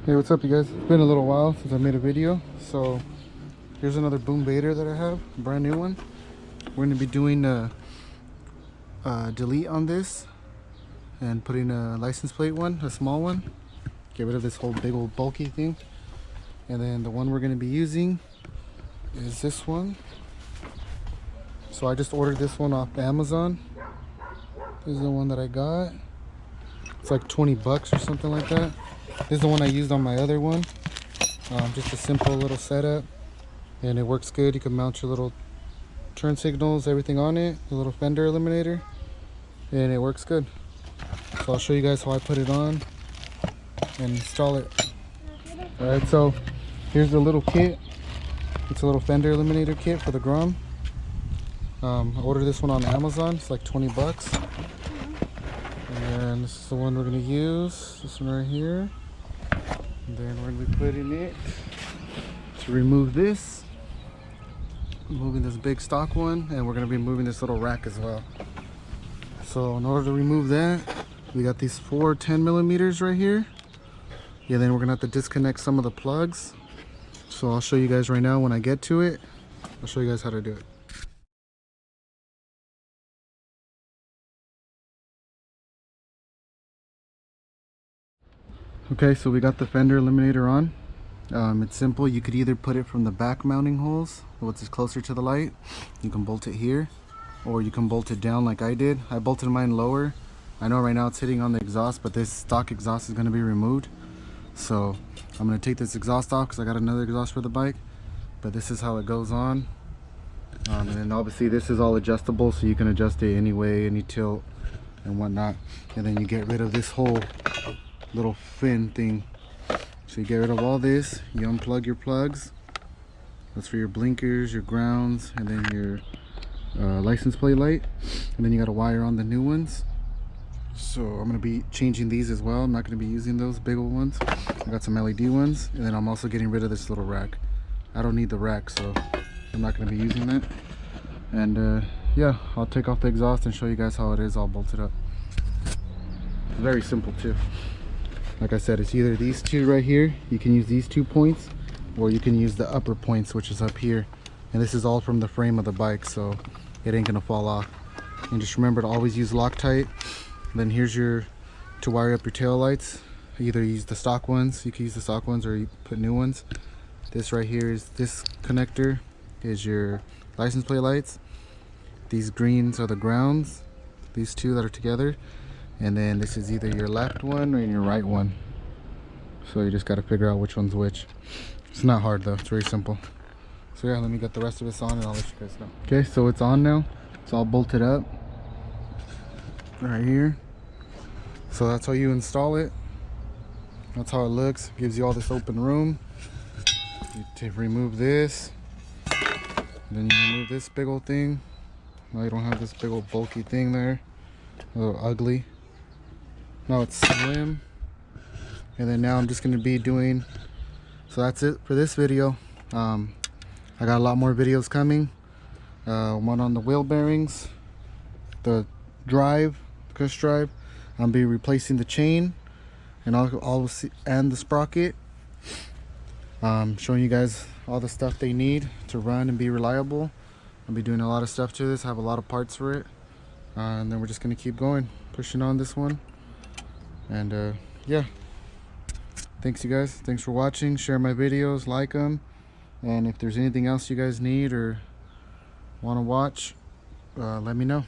Hey, what's up you guys? It's been a little while since I made a video, so here's another boomVader that I have, a brand new one. We're going to be doing a delete on this and putting a license plate one, a small one. Get rid of this whole big old bulky thing. And then the one we're going to be using is this one. So I just ordered this one off Amazon. This is the one that I got. It's like 20 bucks or something like that. This is the one I used on my other one. Just a simple little setup, and it works good. You can mount your little turn signals, everything on it, the little Fender eliminator, and it works good. So I'll show you guys how I put it on and install it. Alright, so here's the little kit. It's a little Fender eliminator kit for the Grom. I ordered this one on Amazon. It's like 20 bucks. And this is the one we're going to use, this one right here. And then we're going to be putting it to remove this, moving this big stock one, and we're going to be moving this little rack as well. So in order to remove that, we got these 4 10mm right here. Yeah, then we're going to have to disconnect some of the plugs. So I'll show you guys right now when I get to it. I'll show you guys how to do it. Okay, so we got the Fender eliminator on. It's simple. You could either put it from the back mounting holes, which is closer to the light. You can bolt it here, or you can bolt it down like I did. I bolted mine lower. I know right now it's hitting on the exhaust, but this stock exhaust is going to be removed. So I'm going to take this exhaust off because I got another exhaust for the bike. But this is how it goes on. And then obviously this is all adjustable, so you can adjust it any way, any tilt and whatnot. And then you get rid of this whole little fin thing. So you get rid of all this, you unplug your plugs. That's for your blinkers, your grounds, and then your license plate light. And then you got to wire on the new ones. So I'm going to be changing these as well. I'm not going to be using those big old ones. I got some LED ones, and then I'm also getting rid of this little rack. I don't need the rack, so I'm not going to be using that. And yeah, I'll take off the exhaust and show you guys how it is all bolted up. It's very simple too. Like I said, it's either these two right here, you can use these 2 points, or you can use the upper points, which is up here. And this is all from the frame of the bike, so it ain't gonna fall off. And just remember to always use Loctite. Then here's your, to wire up your tail lights. Either use the stock ones, you can use the stock ones, or you put new ones. This right here is, this connector is your license plate lights. These greens are the grounds, these two that are together. And then this is either your left one or your right one. So you just got to figure out which one's which. It's not hard though, it's very simple. So yeah, let me get the rest of this on and I'll let you guys know. Okay, so it's on now. It's all bolted up right here. So that's how you install it. That's how it looks. It gives you all this open room. You remove this. Then you remove this big old thing. Now you don't have this big old bulky thing there. A little ugly. Now it's slim. And then now I'm just going to be doing, so that's it for this video. I got a lot more videos coming. One on the wheel bearings, the drive, cush drive. I'll be replacing the chain and and the sprocket. Showing you guys all the stuff they need to run and be reliable. I'll be doing a lot of stuff to this. I have a lot of parts for it. And then we're just going to keep going, pushing on this one. And yeah, thanks you guys. Thanks for watching. Share my videos, like them. And if there's anything else you guys need or want to watch, let me know.